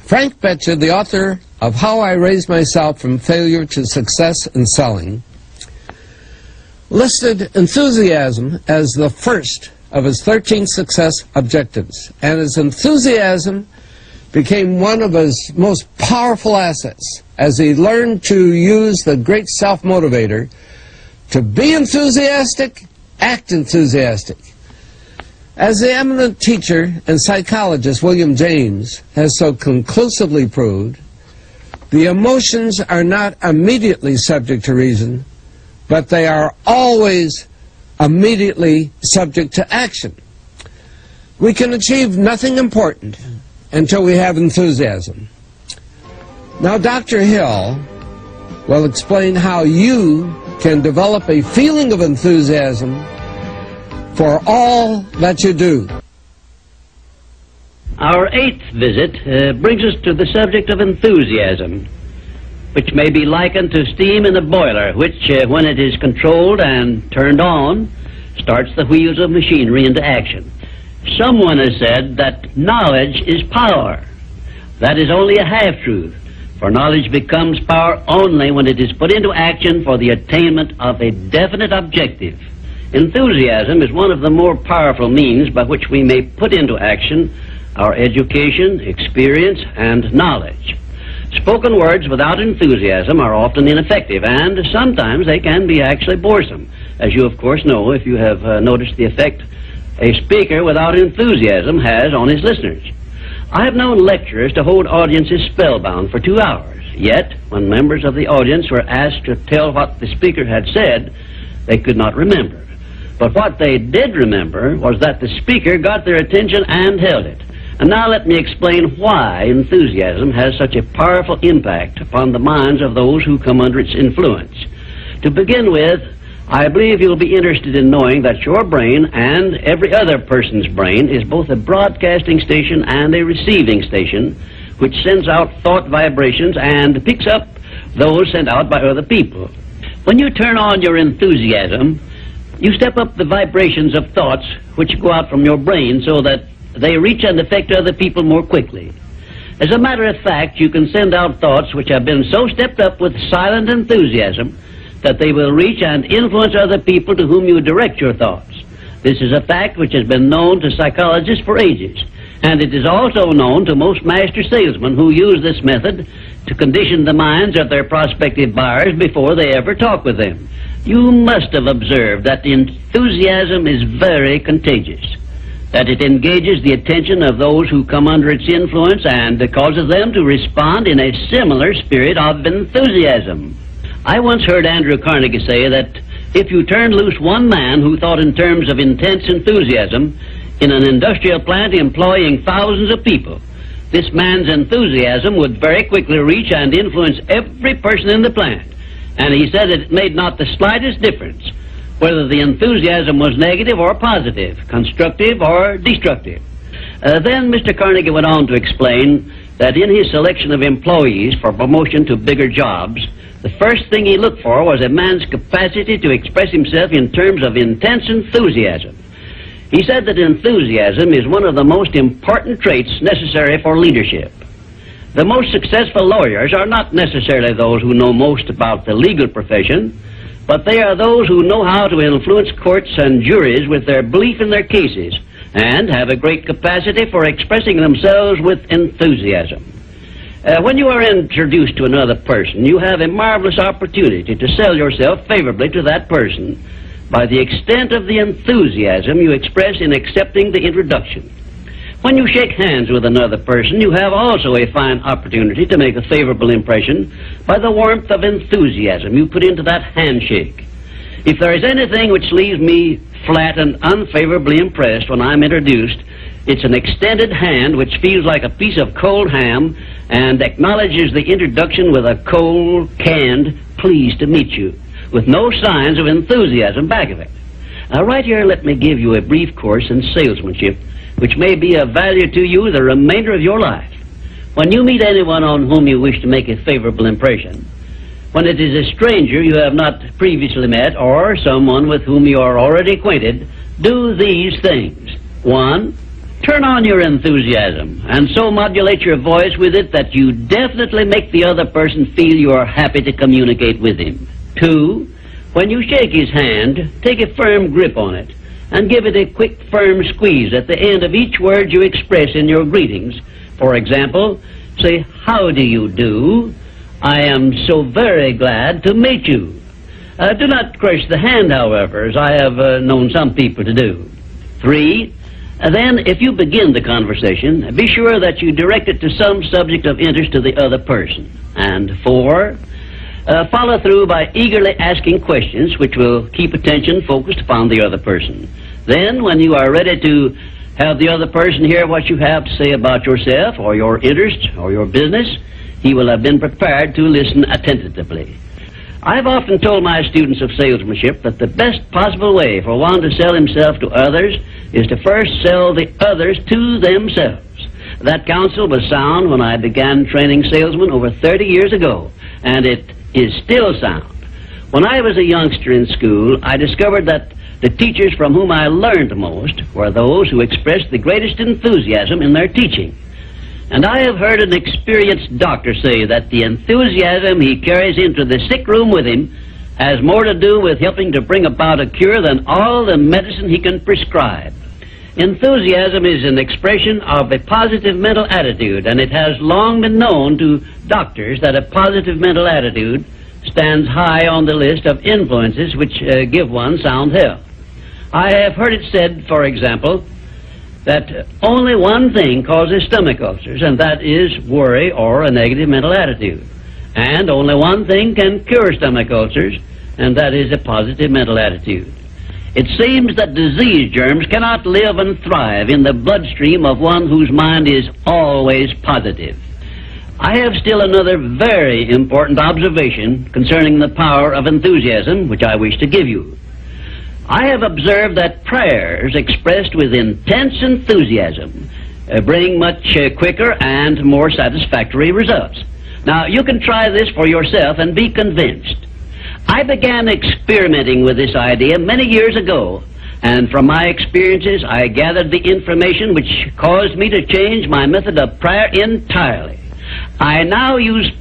Frank Betcher, the author of How I Raised Myself from Failure to Success in Selling, listed enthusiasm as the first of his 13 success objectives, and his enthusiasm became one of his most powerful assets as he learned to use the great self-motivator to be enthusiastic, act enthusiastic. As the eminent teacher and psychologist William James has so conclusively proved, the emotions are not immediately subject to reason, but they are always immediately subject to action. We can achieve nothing important until we have enthusiasm. Now, Dr. Hill will explain how you can develop a feeling of enthusiasm for all that you do. Our 8th visit brings us to the subject of enthusiasm, which may be likened to steam in a boiler, which, when it is controlled and turned on, starts the wheels of machinery into action. Someone has said that knowledge is power. That is only a half-truth, for knowledge becomes power only when it is put into action for the attainment of a definite objective. Enthusiasm is one of the more powerful means by which we may put into action our education, experience, and knowledge. Spoken words without enthusiasm are often ineffective, and sometimes they can be actually boresome, as you of course know if you have noticed the effect a speaker without enthusiasm has on his listeners. I have known lecturers to hold audiences spellbound for 2 hours, yet when members of the audience were asked to tell what the speaker had said, they could not remember. But what they did remember was that the speaker got their attention and held it. And now let me explain why enthusiasm has such a powerful impact upon the minds of those who come under its influence. To begin with, I believe you'll be interested in knowing that your brain and every other person's brain is both a broadcasting station and a receiving station, which sends out thought vibrations and picks up those sent out by other people. When you turn on your enthusiasm, you step up the vibrations of thoughts which go out from your brain so that they reach and affect other people more quickly. As a matter of fact, you can send out thoughts which have been so stepped up with silent enthusiasm that they will reach and influence other people to whom you direct your thoughts. This is a fact which has been known to psychologists for ages, and it is also known to most master salesmen who use this method to condition the minds of their prospective buyers before they ever talk with them. You must have observed that enthusiasm is very contagious, that it engages the attention of those who come under its influence and causes them to respond in a similar spirit of enthusiasm. I once heard Andrew Carnegie say that if you turned loose one man who thought in terms of intense enthusiasm in an industrial plant employing thousands of people, this man's enthusiasm would very quickly reach and influence every person in the plant. And he said it made not the slightest difference whether the enthusiasm was negative or positive, constructive or destructive. Then Mr. Carnegie went on to explain that in his selection of employees for promotion to bigger jobs, the first thing he looked for was a man's capacity to express himself in terms of intense enthusiasm. He said that enthusiasm is one of the most important traits necessary for leadership. The most successful lawyers are not necessarily those who know most about the legal profession, but they are those who know how to influence courts and juries with their belief in their cases and have a great capacity for expressing themselves with enthusiasm. When you are introduced to another person, you have a marvelous opportunity to sell yourself favorably to that person by the extent of the enthusiasm you express in accepting the introduction. When you shake hands with another person, you have also a fine opportunity to make a favorable impression by the warmth of enthusiasm you put into that handshake. If there is anything which leaves me flat and unfavorably impressed when I'm introduced, it's an extended hand which feels like a piece of cold ham and acknowledges the introduction with a cold, canned, pleased to meet you, with no signs of enthusiasm back of it. Now, right here, let me give you a brief course in salesmanship, which may be of value to you the remainder of your life. When you meet anyone on whom you wish to make a favorable impression, when it is a stranger you have not previously met or someone with whom you are already acquainted, do these things. 1, Turn on your enthusiasm and so modulate your voice with it that you definitely make the other person feel you are happy to communicate with him. 2, when you shake his hand, take a firm grip on it and give it a quick, firm squeeze at the end of each word you express in your greetings. For example, say, "How do you do? I am so very glad to meet you." Do not crush the hand, however, as I have known some people to do. 3, then, if you begin the conversation, be sure that you direct it to some subject of interest to the other person. And 4, follow through by eagerly asking questions which will keep attention focused upon the other person. Then, when you are ready to have the other person hear what you have to say about yourself or your interest or your business, he will have been prepared to listen attentively. I've often told my students of salesmanship that the best possible way for one to sell himself to others is to first sell the others to themselves. That counsel was sound when I began training salesmen over 30 years ago, and it is still sound. When I was a youngster in school, I discovered that the teachers from whom I learned most were those who expressed the greatest enthusiasm in their teaching. And I have heard an experienced doctor say that the enthusiasm he carries into the sick room with him has more to do with helping to bring about a cure than all the medicine he can prescribe. Enthusiasm is an expression of a positive mental attitude, and it has long been known to doctors that a positive mental attitude stands high on the list of influences which give one sound health. I have heard it said, for example, that only one thing causes stomach ulcers, and that is worry or a negative mental attitude. And only one thing can cure stomach ulcers, and that is a positive mental attitude. It seems that disease germs cannot live and thrive in the bloodstream of one whose mind is always positive. I have still another very important observation concerning the power of enthusiasm, which I wish to give you. I have observed that prayers expressed with intense enthusiasm bring much quicker and more satisfactory results. Now, you can try this for yourself and be convinced. I began experimenting with this idea many years ago, and from my experiences, I gathered the information which caused me to change my method of prayer entirely. I now use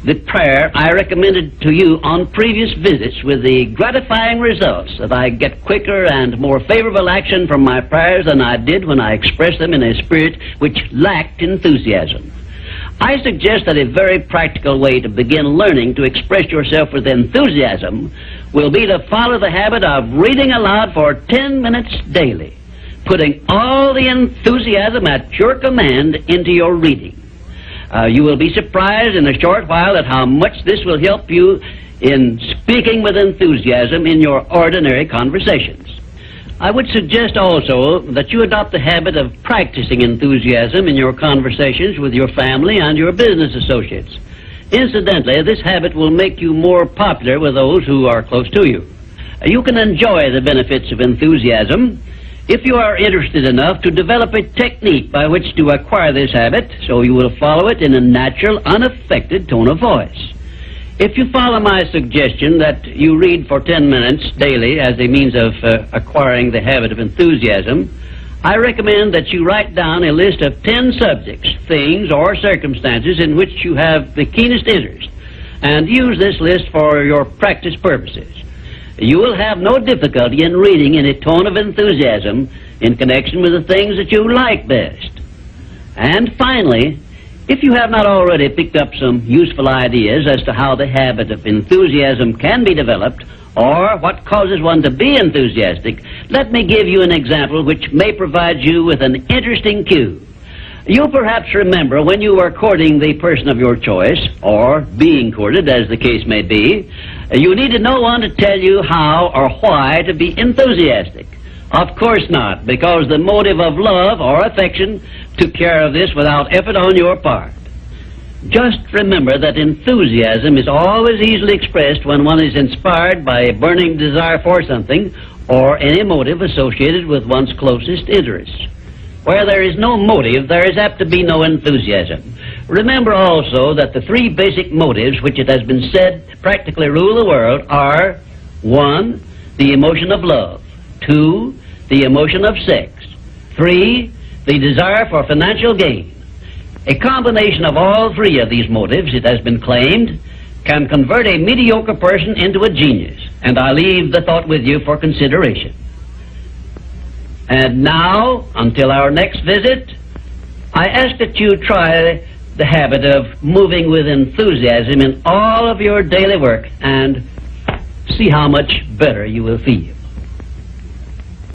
the prayer I recommended to you on previous visits, with the gratifying results that I get quicker and more favorable action from my prayers than I did when I expressed them in a spirit which lacked enthusiasm. I suggest that a very practical way to begin learning to express yourself with enthusiasm will be to follow the habit of reading aloud for 10 minutes daily, putting all the enthusiasm at your command into your reading. You will be surprised in a short while at how much this will help you in speaking with enthusiasm in your ordinary conversations. I would suggest also that you adopt the habit of practicing enthusiasm in your conversations with your family and your business associates. Incidentally, this habit will make you more popular with those who are close to you. You can enjoy the benefits of enthusiasm if you are interested enough to develop a technique by which to acquire this habit, so you will follow it in a natural, unaffected tone of voice. If you follow my suggestion that you read for 10 minutes daily as a means of acquiring the habit of enthusiasm, I recommend that you write down a list of 10 subjects, things, or circumstances in which you have the keenest interest, and use this list for your practice purposes. You will have no difficulty in reading in a tone of enthusiasm in connection with the things that you like best. And finally, if you have not already picked up some useful ideas as to how the habit of enthusiasm can be developed, or what causes one to be enthusiastic, let me give you an example which may provide you with an interesting cue. You perhaps remember when you were courting the person of your choice, or being courted, as the case may be, you needed no one to tell you how or why to be enthusiastic. Of course not, because the motive of love or affection took care of this without effort on your part. Just remember that enthusiasm is always easily expressed when one is inspired by a burning desire for something or any motive associated with one's closest interests. Where there is no motive, there is apt to be no enthusiasm. Remember also that the three basic motives which it has been said practically rule the world are: 1, the emotion of love; 2, the emotion of sex; 3, the desire for financial gain. A combination of all three of these motives, it has been claimed, can convert a mediocre person into a genius, and I leave the thought with you for consideration. And now, until our next visit, I ask that you try the habit of moving with enthusiasm in all of your daily work and see how much better you will feel.